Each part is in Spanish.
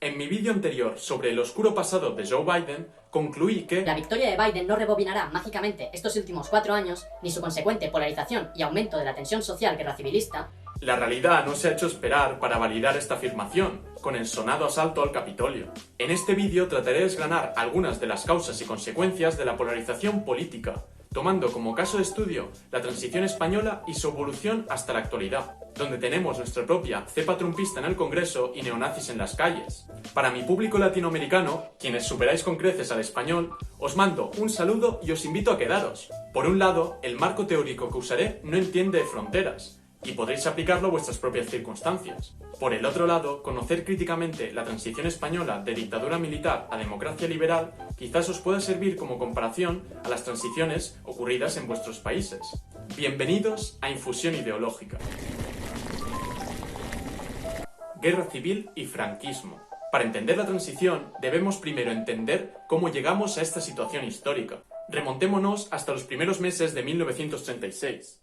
En mi vídeo anterior sobre el oscuro pasado de Joe Biden, concluí que la victoria de Biden no rebobinará mágicamente estos últimos 4 años, ni su consecuente polarización y aumento de la tensión social guerra civilista. la realidad no se ha hecho esperar para validar esta afirmación, con el sonado asalto al Capitolio. En este vídeo trataré de desgranar algunas de las causas y consecuencias de la polarización política, tomando como caso de estudio la transición española y su evolución hasta la actualidad, donde tenemos nuestra propia cepa trumpista en el Congreso y neonazis en las calles. Para mi público latinoamericano, quienes superáis con creces al español, os mando un saludo y os invito a quedaros. Por un lado, el marco teórico que usaré no entiende de fronteras, y podréis aplicarlo a vuestras propias circunstancias. Por el otro lado, conocer críticamente la transición española de dictadura militar a democracia liberal quizás os pueda servir como comparación a las transiciones ocurridas en vuestros países. Bienvenidos a Infusión Ideológica. Guerra civil y franquismo. Para entender la transición, debemos primero entender cómo llegamos a esta situación histórica. Remontémonos hasta los primeros meses de 1936.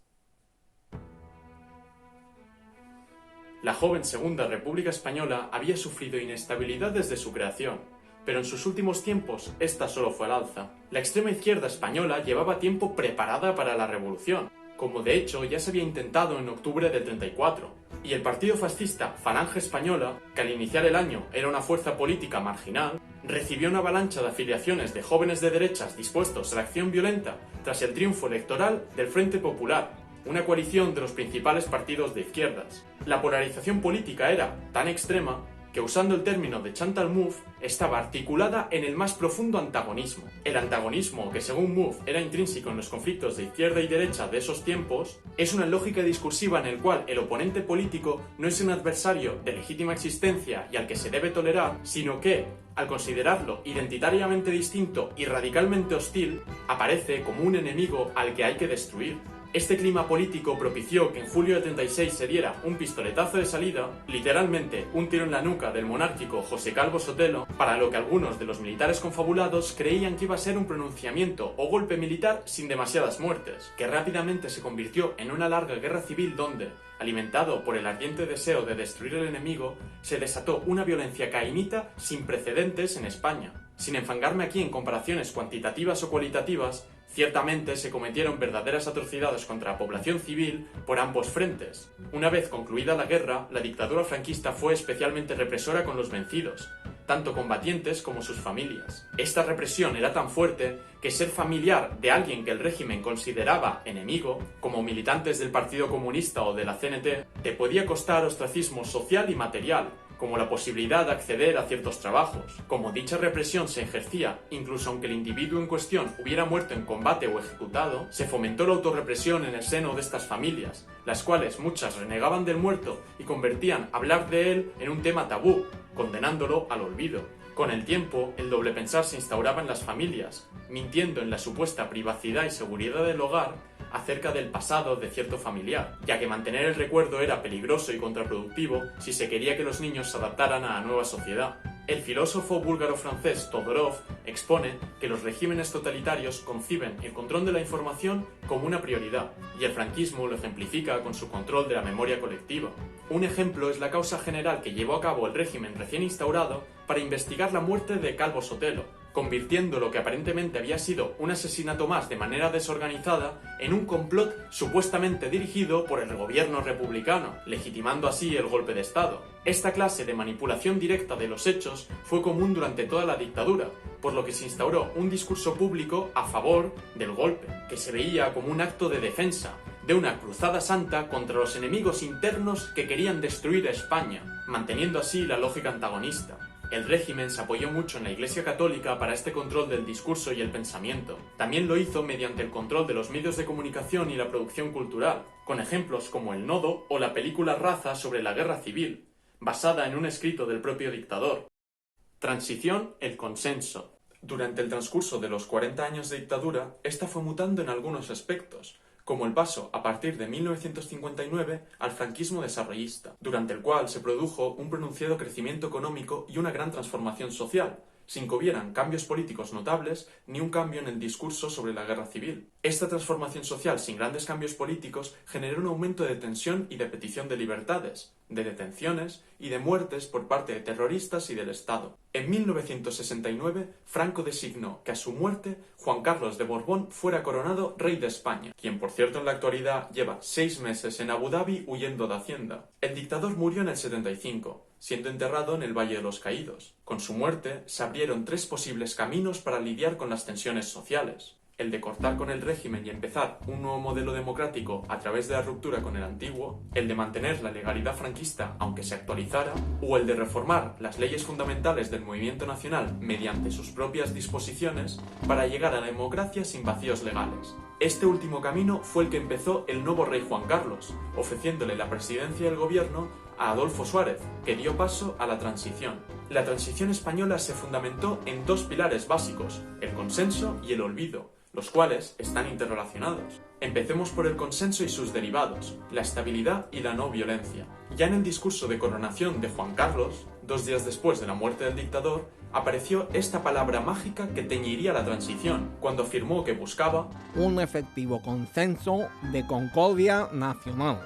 La joven Segunda República Española había sufrido inestabilidad desde su creación, pero en sus últimos tiempos esta solo fue al alza. La extrema izquierda española llevaba tiempo preparada para la revolución, como de hecho ya se había intentado en octubre del 34, y el partido fascista Falange Española, que al iniciar el año era una fuerza política marginal, recibió una avalancha de afiliaciones de jóvenes de derechas dispuestos a la acción violenta tras el triunfo electoral del Frente Popular, una coalición de los principales partidos de izquierdas. La polarización política era tan extrema que, usando el término de Chantal Mouffe, estaba articulada en el más profundo antagonismo. El antagonismo, que según Mouffe era intrínseco en los conflictos de izquierda y derecha de esos tiempos, es una lógica discursiva en el cual el oponente político no es un adversario de legítima existencia y al que se debe tolerar, sino que, al considerarlo identitariamente distinto y radicalmente hostil, aparece como un enemigo al que hay que destruir. Este clima político propició que en julio de 36 se diera un pistoletazo de salida, literalmente un tiro en la nuca del monárquico José Calvo Sotelo, para lo que algunos de los militares confabulados creían que iba a ser un pronunciamiento o golpe militar sin demasiadas muertes, que rápidamente se convirtió en una larga guerra civil donde, alimentado por el ardiente deseo de destruir al enemigo, se desató una violencia cainita sin precedentes en España. Sin enfangarme aquí en comparaciones cuantitativas o cualitativas, ciertamente se cometieron verdaderas atrocidades contra la población civil por ambos frentes. Una vez concluida la guerra, la dictadura franquista fue especialmente represora con los vencidos, tanto combatientes como sus familias. Esta represión era tan fuerte que ser familiar de alguien que el régimen consideraba enemigo, como militantes del Partido Comunista o de la CNT, te podía costar ostracismo social y material, como la posibilidad de acceder a ciertos trabajos. Como dicha represión se ejercía, incluso aunque el individuo en cuestión hubiera muerto en combate o ejecutado, se fomentó la autorrepresión en el seno de estas familias, las cuales muchas renegaban del muerto y convertían hablar de él en un tema tabú, condenándolo al olvido. Con el tiempo, el doble pensar se instauraba en las familias, mintiendo en la supuesta privacidad y seguridad del hogar acerca del pasado de cierto familiar, ya que mantener el recuerdo era peligroso y contraproductivo si se quería que los niños se adaptaran a la nueva sociedad. El filósofo búlgaro-francés Todorov expone que los regímenes totalitarios conciben el control de la información como una prioridad, y el franquismo lo ejemplifica con su control de la memoria colectiva. Un ejemplo es la causa general que llevó a cabo el régimen recién instaurado para investigar la muerte de Calvo Sotelo, convirtiendo lo que aparentemente había sido un asesinato más de manera desorganizada en un complot supuestamente dirigido por el gobierno republicano, legitimando así el golpe de Estado. Esta clase de manipulación directa de los hechos fue común durante toda la dictadura, por lo que se instauró un discurso público a favor del golpe, que se veía como un acto de defensa, de una cruzada santa contra los enemigos internos que querían destruir a España, manteniendo así la lógica antagonista. El régimen se apoyó mucho en la Iglesia Católica para este control del discurso y el pensamiento. También lo hizo mediante el control de los medios de comunicación y la producción cultural, con ejemplos como El Nodo o la película Raza sobre la guerra civil, basada en un escrito del propio dictador. Transición, el consenso. Durante el transcurso de los 40 años de dictadura, esta fue mutando en algunos aspectos, como el paso a partir de 1959 al franquismo desarrollista, durante el cual se produjo un pronunciado crecimiento económico y una gran transformación social, sin que hubieran cambios políticos notables ni un cambio en el discurso sobre la guerra civil. Esta transformación social sin grandes cambios políticos generó un aumento de tensión y de petición de libertades, de detenciones y de muertes por parte de terroristas y del Estado. En 1969, Franco designó que a su muerte Juan Carlos de Borbón fuera coronado rey de España, quien por cierto en la actualidad lleva 6 meses en Abu Dhabi huyendo de Hacienda. El dictador murió en el 75, siendo enterrado en el Valle de los Caídos. Con su muerte se abrieron 3 posibles caminos para lidiar con las tensiones sociales: el de cortar con el régimen y empezar un nuevo modelo democrático a través de la ruptura con el antiguo, el de mantener la legalidad franquista aunque se actualizara, o el de reformar las leyes fundamentales del movimiento nacional mediante sus propias disposiciones para llegar a la democracia sin vacíos legales. Este último camino fue el que empezó el nuevo rey Juan Carlos, ofreciéndole la presidencia del gobierno a Adolfo Suárez, que dio paso a la transición. La transición española se fundamentó en 2 pilares básicos: el consenso y el olvido, los cuales están interrelacionados. Empecemos por el consenso y sus derivados, la estabilidad y la no violencia. Ya en el discurso de coronación de Juan Carlos, 2 días después de la muerte del dictador, apareció esta palabra mágica que teñiría la transición, cuando afirmó que buscaba un efectivo consenso de concordia nacional.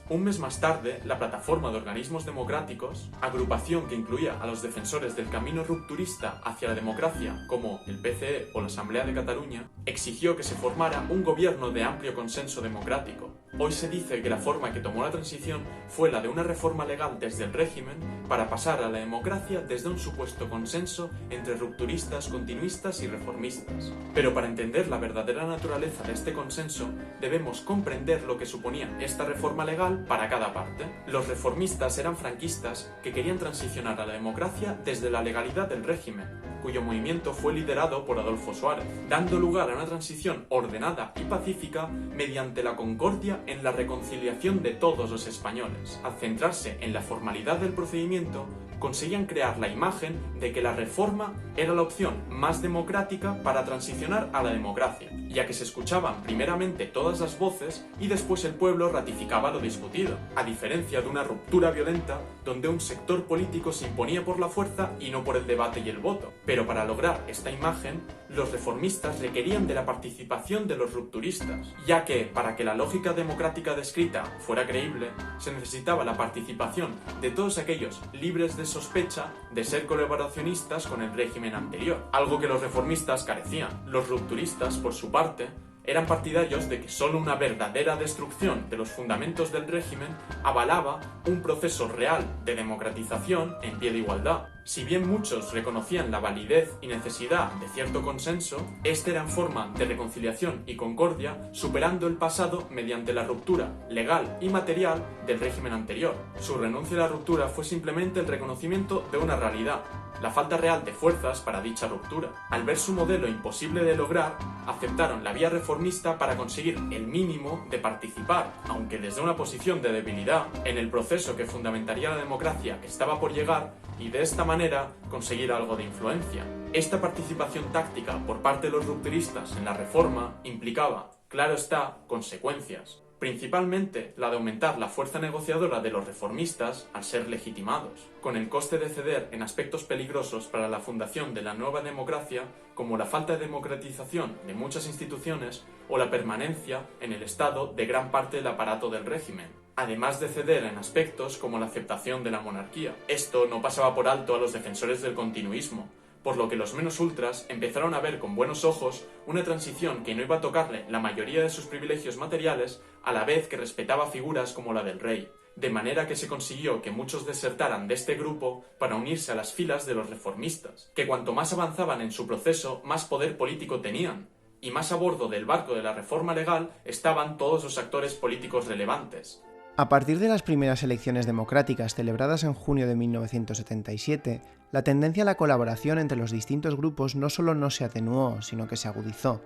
Un mes más tarde, la Plataforma de Organismos Democráticos, agrupación que incluía a los defensores del camino rupturista hacia la democracia, como el PCE o la Asamblea de Cataluña, exigió que se formara un gobierno de amplio consenso democrático. Hoy se dice que la forma que tomó la transición fue la de una reforma legal desde el régimen para pasar a la democracia desde un supuesto consenso entre rupturistas, continuistas y reformistas. Pero para entender la verdadera naturaleza de este consenso, debemos comprender lo que suponía esta reforma legal para cada parte. Los reformistas eran franquistas que querían transicionar a la democracia desde la legalidad del régimen, cuyo movimiento fue liderado por Adolfo Suárez, dando lugar a una transición ordenada y pacífica mediante la concordia en la reconciliación de todos los españoles. Al centrarse en la formalidad del procedimiento, conseguían crear la imagen de que la reforma era la opción más democrática para transicionar a la democracia, ya que se escuchaban primeramente todas las voces y después el pueblo ratificaba lo discutido, a diferencia de una ruptura violenta donde un sector político se imponía por la fuerza y no por el debate y el voto. Pero para lograr esta imagen, los reformistas requerían de la participación de los rupturistas, ya que, para que la lógica democrática descrita fuera creíble, se necesitaba la participación de todos aquellos libres de sospecha de ser colaboracionistas con el régimen anterior, algo que los reformistas carecían. Los rupturistas, por su parte, eran partidarios de que solo una verdadera destrucción de los fundamentos del régimen avalaba un proceso real de democratización en pie de igualdad. Si bien muchos reconocían la validez y necesidad de cierto consenso, este era en forma de reconciliación y concordia, superando el pasado mediante la ruptura legal y material del régimen anterior. Su renuncia a la ruptura fue simplemente el reconocimiento de una realidad, la falta real de fuerzas para dicha ruptura. Al ver su modelo imposible de lograr, aceptaron la vía reformista para conseguir el mínimo de participar, aunque desde una posición de debilidad, en el proceso que fundamentaría la democracia que estaba por llegar, y de esta manera conseguir algo de influencia. Esta participación táctica por parte de los rupturistas en la reforma implicaba, claro está, consecuencias. Principalmente la de aumentar la fuerza negociadora de los reformistas al ser legitimados, con el coste de ceder en aspectos peligrosos para la fundación de la nueva democracia, como la falta de democratización de muchas instituciones o la permanencia en el Estado de gran parte del aparato del régimen, además de ceder en aspectos como la aceptación de la monarquía. Esto no pasaba por alto a los defensores del continuismo, por lo que los menos ultras empezaron a ver con buenos ojos una transición que no iba a tocarle la mayoría de sus privilegios materiales, a la vez que respetaba figuras como la del rey, de manera que se consiguió que muchos desertaran de este grupo para unirse a las filas de los reformistas, que cuanto más avanzaban en su proceso, más poder político tenían, y más a bordo del barco de la reforma legal estaban todos los actores políticos relevantes. A partir de las primeras elecciones democráticas celebradas en junio de 1977, la tendencia a la colaboración entre los distintos grupos no solo no se atenuó, sino que se agudizó.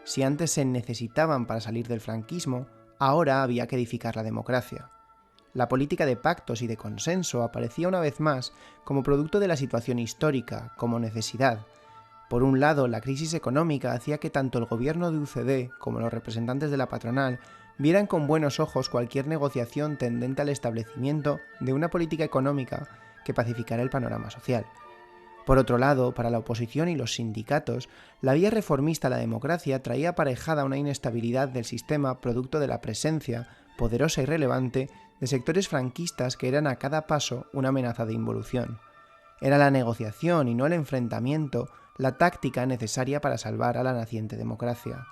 Si antes se necesitaban para salir del franquismo, ahora había que edificar la democracia. La política de pactos y de consenso aparecía una vez más como producto de la situación histórica, como necesidad. Por un lado, la crisis económica hacía que tanto el gobierno de UCD como los representantes de la patronal vieran con buenos ojos cualquier negociación tendente al establecimiento de una política económica que pacificara el panorama social. Por otro lado, para la oposición y los sindicatos, la vía reformista a la democracia traía aparejada una inestabilidad del sistema producto de la presencia, poderosa y relevante, de sectores franquistas que eran a cada paso una amenaza de involución. Era la negociación y no el enfrentamiento la táctica necesaria para salvar a la naciente democracia.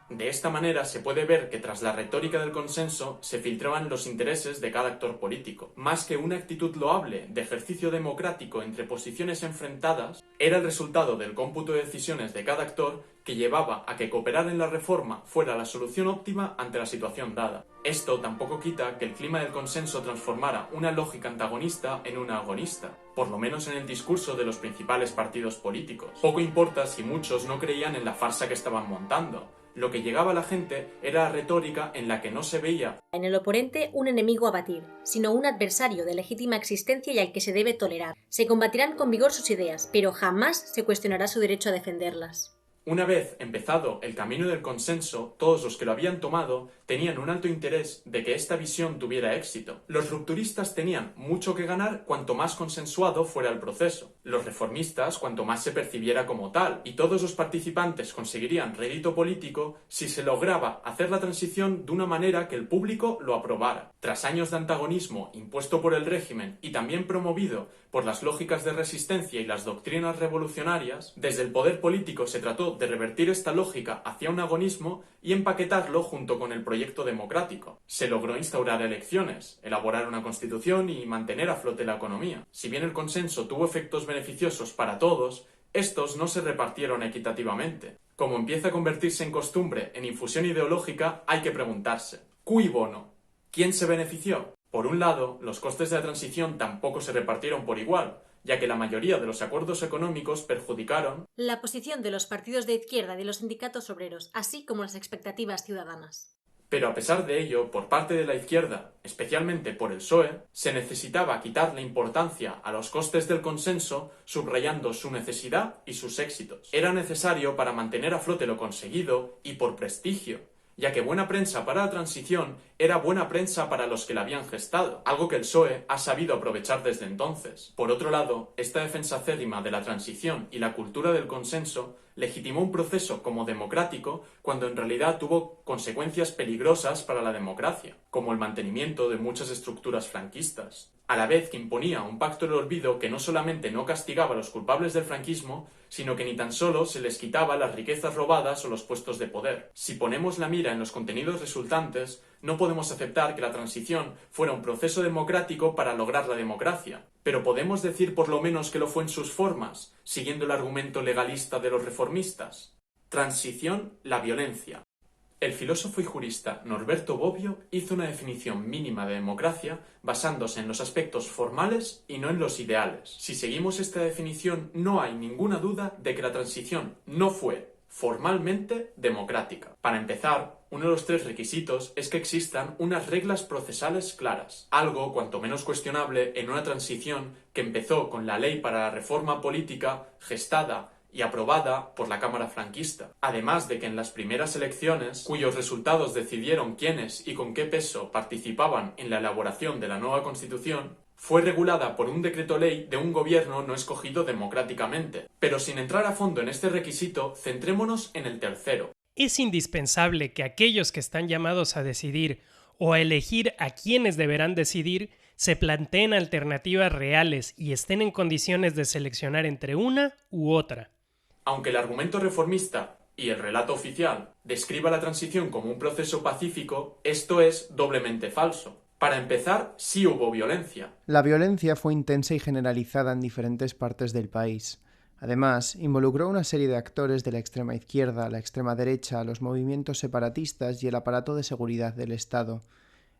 De esta manera se puede ver que tras la retórica del consenso se filtraban los intereses de cada actor político. Más que una actitud loable de ejercicio democrático entre posiciones enfrentadas, era el resultado del cómputo de decisiones de cada actor que llevaba a que cooperar en la reforma fuera la solución óptima ante la situación dada. Esto tampoco quita que el clima del consenso transformara una lógica antagonista en una agonista, por lo menos en el discurso de los principales partidos políticos. Poco importa si muchos no creían en la farsa que estaban montando. Lo que llegaba a la gente era retórica en la que no se veía en el oponente un enemigo a batir, sino un adversario de legítima existencia y al que se debe tolerar. Se combatirán con vigor sus ideas, pero jamás se cuestionará su derecho a defenderlas. Una vez empezado el camino del consenso, todos los que lo habían tomado tenían un alto interés de que esta visión tuviera éxito. Los rupturistas tenían mucho que ganar cuanto más consensuado fuera el proceso, los reformistas cuanto más se percibiera como tal, y todos los participantes conseguirían rédito político si se lograba hacer la transición de una manera que el público lo aprobara. Tras años de antagonismo impuesto por el régimen y también promovido por las lógicas de resistencia y las doctrinas revolucionarias, desde el poder político se trató de revertir esta lógica hacia un agonismo y empaquetarlo junto con el proyecto democrático. Se logró instaurar elecciones, elaborar una constitución y mantener a flote la economía. Si bien el consenso tuvo efectos beneficiosos para todos, estos no se repartieron equitativamente. Como empieza a convertirse en costumbre en infusión ideológica, hay que preguntarse: ¿cui bono? ¿Quién se benefició? Por un lado, los costes de la transición tampoco se repartieron por igual, ya que la mayoría de los acuerdos económicos perjudicaron la posición de los partidos de izquierda y de los sindicatos obreros, así como las expectativas ciudadanas. Pero a pesar de ello, por parte de la izquierda, especialmente por el PSOE, se necesitaba quitarle importancia a los costes del consenso, subrayando su necesidad y sus éxitos. Era necesario para mantener a flote lo conseguido y por prestigio, ya que buena prensa para la transición era buena prensa para los que la habían gestado, algo que el PSOE ha sabido aprovechar desde entonces. Por otro lado, esta defensa acérrima de la transición y la cultura del consenso legitimó un proceso como democrático cuando en realidad tuvo consecuencias peligrosas para la democracia, como el mantenimiento de muchas estructuras franquistas, a la vez que imponía un pacto del olvido que no solamente no castigaba a los culpables del franquismo, sino que ni tan solo se les quitaba las riquezas robadas o los puestos de poder. Si ponemos la mira en los contenidos resultantes, no podemos aceptar que la transición fuera un proceso democrático para lograr la democracia, pero podemos decir por lo menos que lo fue en sus formas, siguiendo el argumento legalista de los reformistas. Transición, la violencia. El filósofo y jurista Norberto Bobbio hizo una definición mínima de democracia basándose en los aspectos formales y no en los ideales. Si seguimos esta definición, no hay ninguna duda de que la transición no fue formalmente democrática. Para empezar, uno de los 3 requisitos es que existan unas reglas procesales claras, algo cuanto menos cuestionable en una transición que empezó con la Ley para la Reforma Política gestada y aprobada por la Cámara franquista. Además de que en las primeras elecciones, cuyos resultados decidieron quiénes y con qué peso participaban en la elaboración de la nueva Constitución, fue regulada por un decreto ley de un gobierno no escogido democráticamente. Pero sin entrar a fondo en este requisito, centrémonos en el tercero. Es indispensable que aquellos que están llamados a decidir o a elegir a quienes deberán decidir se planteen alternativas reales y estén en condiciones de seleccionar entre una u otra. Aunque el argumento reformista y el relato oficial describa la transición como un proceso pacífico, esto es doblemente falso. Para empezar, sí hubo violencia. La violencia fue intensa y generalizada en diferentes partes del país. Además, involucró a una serie de actores de la extrema izquierda, la extrema derecha, los movimientos separatistas y el aparato de seguridad del Estado.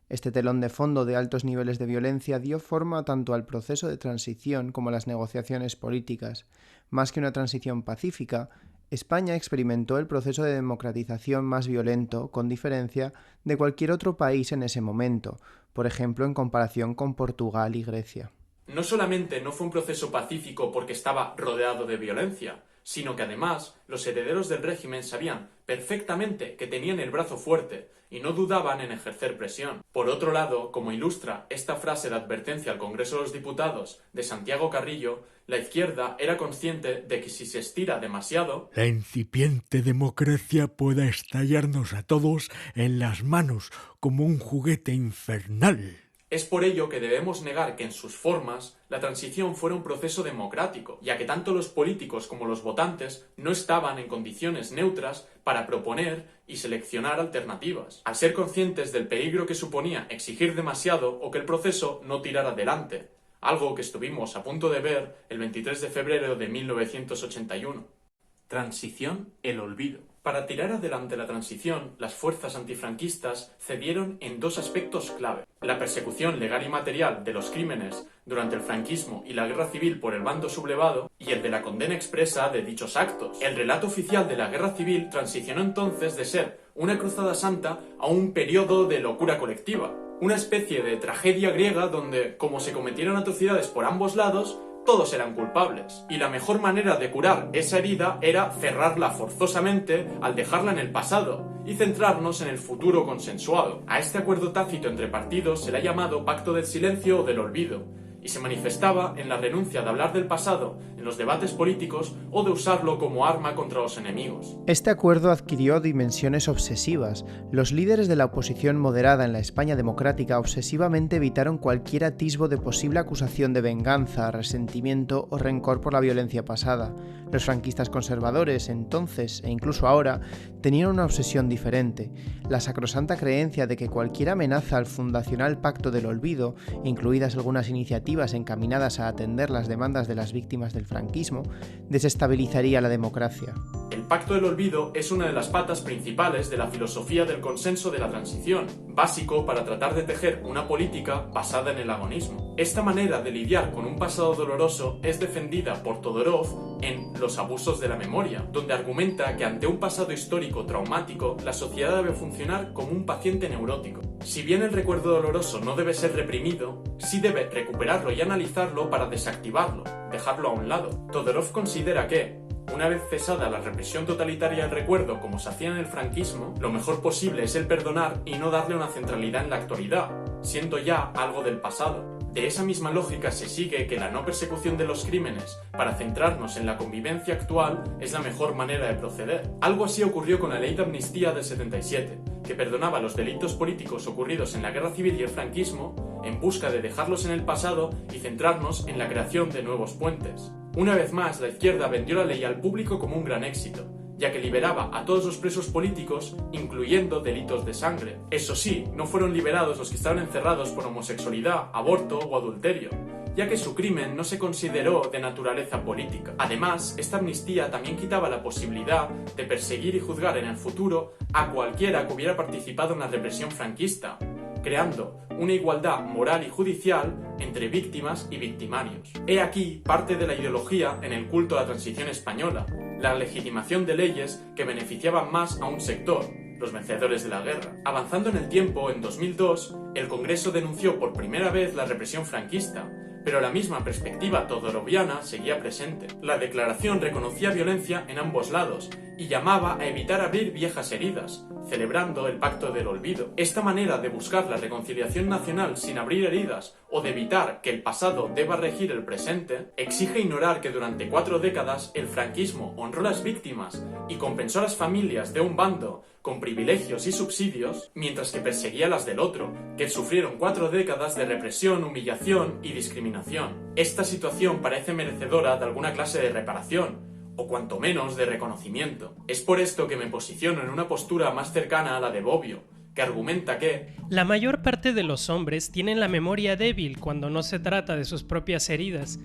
Este telón de fondo de altos niveles de violencia dio forma tanto al proceso de transición como a las negociaciones políticas. Más que una transición pacífica, España experimentó el proceso de democratización más violento, con diferencia, de cualquier otro país en ese momento, por ejemplo en comparación con Portugal y Grecia. No solamente no fue un proceso pacífico porque estaba rodeado de violencia, sino que además los herederos del régimen sabían perfectamente que tenían el brazo fuerte y no dudaban en ejercer presión. Por otro lado, como ilustra esta frase de advertencia al Congreso de los Diputados de Santiago Carrillo, la izquierda era consciente de que si se estira demasiado, la incipiente democracia pueda estallarnos a todos en las manos como un juguete infernal. Es por ello que debemos negar que en sus formas la transición fuera un proceso democrático, ya que tanto los políticos como los votantes no estaban en condiciones neutras para proponer y seleccionar alternativas, al ser conscientes del peligro que suponía exigir demasiado o que el proceso no tirara adelante, algo que estuvimos a punto de ver el 23 de febrero de 1981. Transición, el olvido. Para tirar adelante la transición, las fuerzas antifranquistas cedieron en dos aspectos clave: la persecución legal y material de los crímenes durante el franquismo y la guerra civil por el bando sublevado, y el de la condena expresa de dichos actos. El relato oficial de la guerra civil transicionó entonces de ser una cruzada santa a un periodo de locura colectiva, una especie de tragedia griega donde, como se cometieron atrocidades por ambos lados, todos eran culpables. Y la mejor manera de curar esa herida era cerrarla forzosamente al dejarla en el pasado y centrarnos en el futuro consensuado. A este acuerdo tácito entre partidos se le ha llamado Pacto del Silencio o del Olvido, y se manifestaba en la renuncia de hablar del pasado en los debates políticos o de usarlo como arma contra los enemigos. Este acuerdo adquirió dimensiones obsesivas. Los líderes de la oposición moderada en la España democrática obsesivamente evitaron cualquier atisbo de posible acusación de venganza, resentimiento o rencor por la violencia pasada. Los franquistas conservadores, entonces e incluso ahora, tenían una obsesión diferente: la sacrosanta creencia de que cualquier amenaza al fundacional Pacto del Olvido, incluidas algunas iniciativas encaminadas a atender las demandas de las víctimas del franquismo, desestabilizaría la democracia. El Pacto del Olvido es una de las patas principales de la filosofía del consenso de la transición, básico para tratar de tejer una política basada en el agonismo. Esta manera de lidiar con un pasado doloroso es defendida por Todorov en Los abusos de la memoria, donde argumenta que ante un pasado histórico traumático, la sociedad debe funcionar como un paciente neurótico. Si bien el recuerdo doloroso no debe ser reprimido, sí debe recuperarlo y analizarlo para desactivarlo, dejarlo a un lado. Todorov considera que, una vez cesada la represión totalitaria del recuerdo como se hacía en el franquismo, lo mejor posible es el perdonar y no darle una centralidad en la actualidad, siendo ya algo del pasado. De esa misma lógica se sigue que la no persecución de los crímenes para centrarnos en la convivencia actual es la mejor manera de proceder. Algo así ocurrió con la Ley de Amnistía del 77, que perdonaba los delitos políticos ocurridos en la Guerra Civil y el franquismo en busca de dejarlos en el pasado y centrarnos en la creación de nuevos puentes. Una vez más, la izquierda vendió la ley al público como un gran éxito, ya que liberaba a todos los presos políticos, incluyendo delitos de sangre. Eso sí, no fueron liberados los que estaban encerrados por homosexualidad, aborto o adulterio, ya que su crimen no se consideró de naturaleza política. Además, esta amnistía también quitaba la posibilidad de perseguir y juzgar en el futuro a cualquiera que hubiera participado en la represión franquista, creando una igualdad moral y judicial entre víctimas y victimarios. He aquí parte de la ideología en el culto a la transición española: la legitimación de leyes que beneficiaban más a un sector, los vencedores de la guerra. Avanzando en el tiempo, en 2002, el Congreso denunció por primera vez la represión franquista, pero la misma perspectiva todoroviana seguía presente. La declaración reconocía violencia en ambos lados y llamaba a evitar abrir viejas heridas, celebrando el Pacto del Olvido. Esta manera de buscar la reconciliación nacional sin abrir heridas o de evitar que el pasado deba regir el presente, exige ignorar que durante 4 décadas el franquismo honró a las víctimas y compensó a las familias de un bando con privilegios y subsidios, mientras que perseguía a las del otro, que sufrieron 4 décadas de represión, humillación y discriminación. Esta situación parece merecedora de alguna clase de reparación, o cuanto menos de reconocimiento. Es por esto que me posiciono en una postura más cercana a la de Bobbio, que argumenta que la mayor parte de los hombres tienen la memoria débil cuando no se trata de sus propias heridas.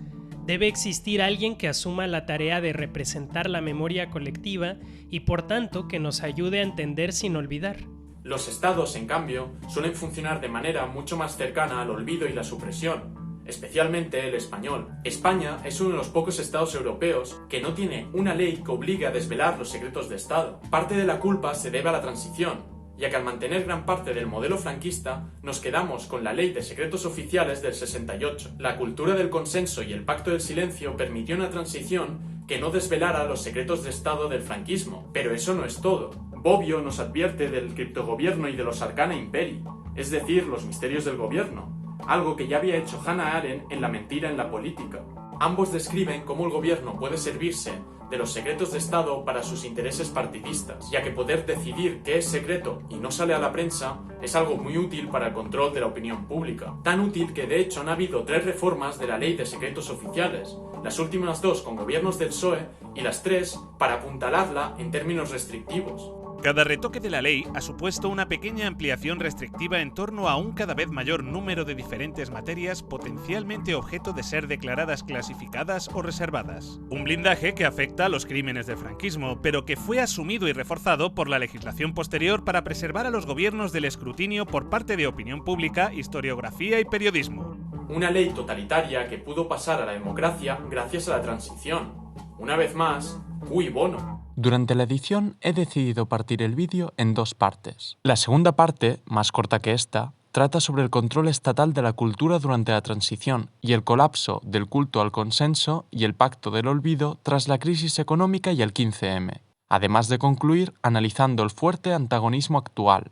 Debe existir alguien que asuma la tarea de representar la memoria colectiva y por tanto que nos ayude a entender sin olvidar. Los estados, en cambio, suelen funcionar de manera mucho más cercana al olvido y la supresión, especialmente el español. España es uno de los pocos estados europeos que no tiene una ley que obligue a desvelar los secretos de Estado. Parte de la culpa se debe a la transición, ya que al mantener gran parte del modelo franquista nos quedamos con la Ley de Secretos Oficiales del 68. La cultura del consenso y el Pacto del Silencio permitió una transición que no desvelara los secretos de Estado del franquismo. Pero eso no es todo. Bobbio nos advierte del criptogobierno y de los arcana imperi, es decir, los misterios del gobierno, algo que ya había hecho Hannah Arendt en La mentira en la política. Ambos describen cómo el gobierno puede servirse de los secretos de Estado para sus intereses partidistas, ya que poder decidir qué es secreto y no sale a la prensa es algo muy útil para el control de la opinión pública. Tan útil que de hecho han habido 3 reformas de la ley de secretos oficiales, las últimas 2 con gobiernos del PSOE y las 3 para apuntalarla en términos restrictivos. Cada retoque de la ley ha supuesto una pequeña ampliación restrictiva en torno a un cada vez mayor número de diferentes materias potencialmente objeto de ser declaradas clasificadas o reservadas. Un blindaje que afecta a los crímenes del franquismo, pero que fue asumido y reforzado por la legislación posterior para preservar a los gobiernos del escrutinio por parte de opinión pública, historiografía y periodismo. Una ley totalitaria que pudo pasar a la democracia gracias a la transición. Una vez más, cui bono. Durante la edición he decidido partir el vídeo en 2 partes. La segunda parte, más corta que esta, trata sobre el control estatal de la cultura durante la transición y el colapso del culto al consenso y el pacto del olvido tras la crisis económica y el 15M, además de concluir analizando el fuerte antagonismo actual